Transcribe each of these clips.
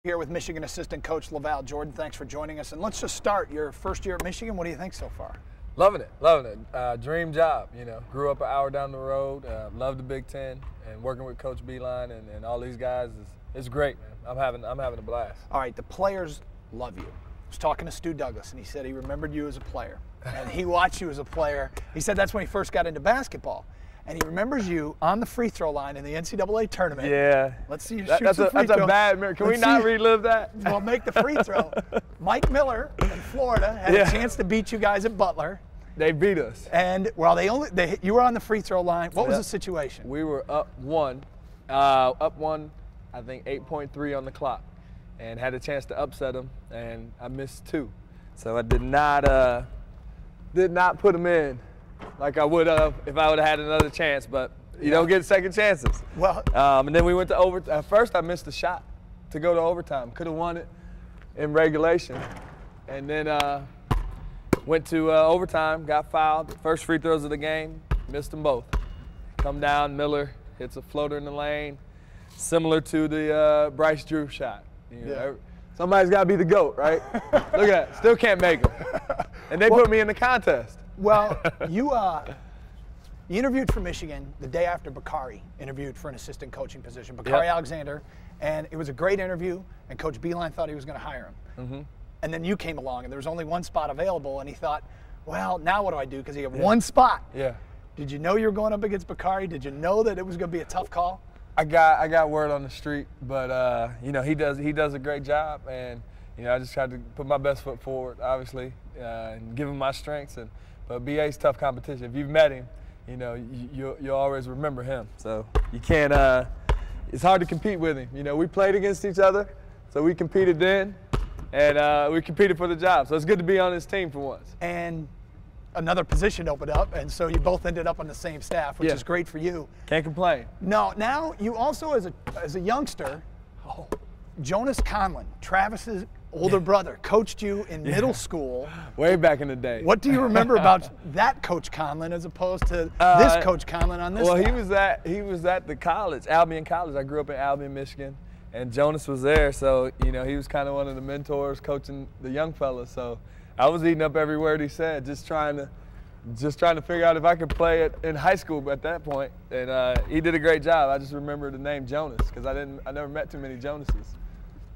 Here with Michigan assistant coach LaVall Jordan. Thanks for joining us. And let's just start your first year at Michigan. What do you think so far? Loving it, loving it. Dream job, you know. Grew up an hour down the road. Love the Big Ten, and working with Coach Beeline and all these guys is great, man. I'm having a blast. All right, the players love you. I was talking to Stu Douglas, and he said he remembered you as a player, and he watched you as a player. He said that's when he first got into basketball. And he remembers you on the free throw line in the NCAA Tournament. Yeah. Let's see you shoot some free throws. That's a bad memory. Can we not relive that? Well, make the free throw. Mike Miller in Florida had a chance to beat you guys at Butler. They beat us. And, well, you were on the free throw line. What was the situation? We were up one, I think 8.3 on the clock, and had a chance to upset them, and I missed two. So I did not put them in like I would have if I would have had another chance, but you don't get second chances. Well, and then we went to overtime. At first I missed a shot to go to overtime. Could have won it in regulation. And then went to overtime, got fouled. First free throws of the game, missed them both. Come down, Miller hits a floater in the lane, similar to the Bryce Drew shot. You know, somebody's got to be the GOAT, right? Look at that, still can't make them. And they put me in the contest. Well, you interviewed for Michigan the day after Bakari interviewed for an assistant coaching position, Bakari Alexander, and it was a great interview, and Coach Beeline thought he was going to hire him. Mm-hmm. And then you came along, and there was only one spot available, and he thought, well, now what do I do? Because he had one spot. Yeah. Did you know you were going up against Bakari? Did you know that it was going to be a tough call? I got word on the street, but you know, he does a great job, and you know, I just tried to put my best foot forward, obviously, and give him my strengths. But BA's tough competition. If you've met him, you know, you'll always remember him. So you can't. It's hard to compete with him. You know, we played against each other, so we competed then, and we competed for the job. So it's good to be on his team for once. And another position opened up, and so you both ended up on the same staff, which is great for you. Can't complain. No, now you also, as a youngster, Jonas Conlon, Travis's older brother, coached you in middle school. Way back in the day. What do you remember about that Coach Conlon as opposed to this Coach Conlon on this? Well, staff? he was at the college, Albion College. I grew up in Albion, Michigan, and Jonas was there. So you know, he was kind of one of the mentors coaching the young fellas. So I was eating up every word he said, just trying to figure out if I could play it in high school at that point. And he did a great job. I just remember the name Jonas because I never met too many Jonases.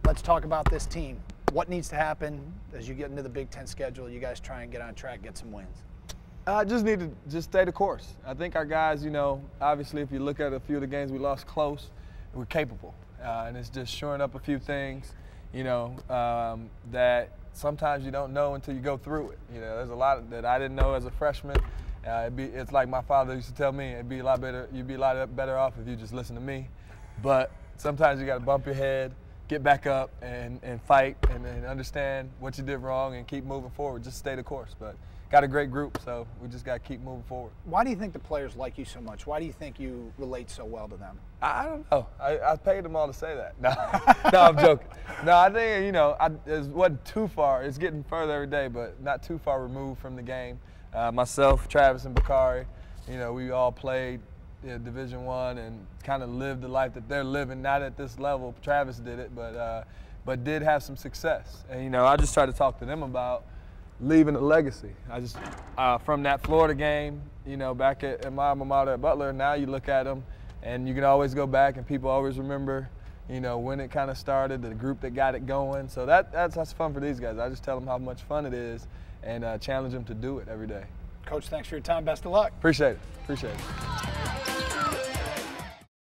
Let's talk about this team. What needs to happen as you get into the Big Ten schedule? You guys try and get on track, get some wins. I just need to stay the course. I think our guys, you know, obviously if you look at a few of the games we lost close, we're capable. And it's just shoring up a few things, you know, that sometimes you don't know until you go through it. You know, there's a lot that I didn't know as a freshman. It's like my father used to tell me, you'd be a lot better off if you just listen to me. But sometimes you got to bump your head, get back up and fight and understand what you did wrong and keep moving forward. Just stay the course. But got a great group, so we just got to keep moving forward. Why do you think the players like you so much? Why do you think you relate so well to them? I don't know. I paid them all to say that. No, I'm joking. No, I think, you know, it wasn't too far. It's getting further every day, but not too far removed from the game. Myself, Travis, and Bakari, you know, we all played Division I and kind of lived the life that they're living. Not at this level. Travis did it, but did have some success. And you know, I just try to talk to them about leaving a legacy. I just from that Florida game, you know, back at my alma mater at Butler. Now you look at them, and you can always go back, and people always remember, you know, when it kind of started, the group that got it going. So that's fun for these guys. I just tell them how much fun it is, and challenge them to do it every day. Coach, thanks for your time. Best of luck. Appreciate it. Appreciate it.